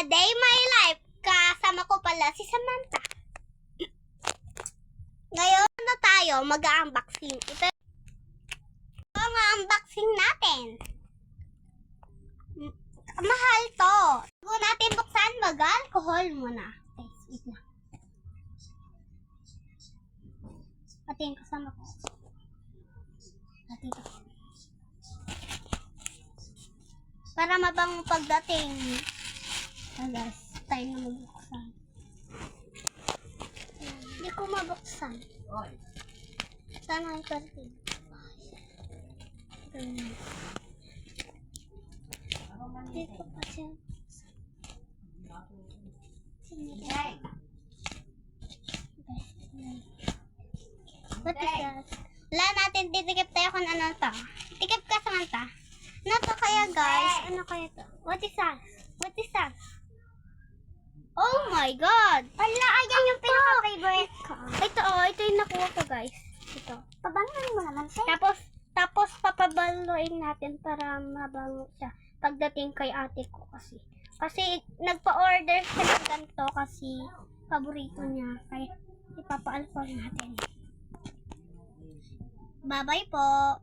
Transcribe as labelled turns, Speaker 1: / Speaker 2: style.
Speaker 1: Day My Life. Kasama ko pala si Samantha. Ngayon na tayo mag-unboxing. Ito ang unboxing natin. Mahal to. Bago natin buksan, mag-alcohol muna. Okay, wait na. Pati yung kasama ko. Pati ito. Para mabang pagdating. Guys, tayo na magbuksan. Hindi ko mabuksan. Sana yung kartin. Hindi ko pa siya. What is that? Wala natin, titikip tayo kung ano to. Tikip ka, Samantha. Ano to kaya, guys? Ano kaya to? What is that? What is that? Oh my God! Ala, ayan yung pinaka-favorite ko. Ito yung nakuha ko, guys. Ito. Pabangan mo naman siya. Tapos papabaloin natin para mabango siya pagdating kay ate ko kasi. Kasi nagpa-order siya ng ganito kasi paborito niya. Kaya ipapa-alcohol natin. Bye-bye po!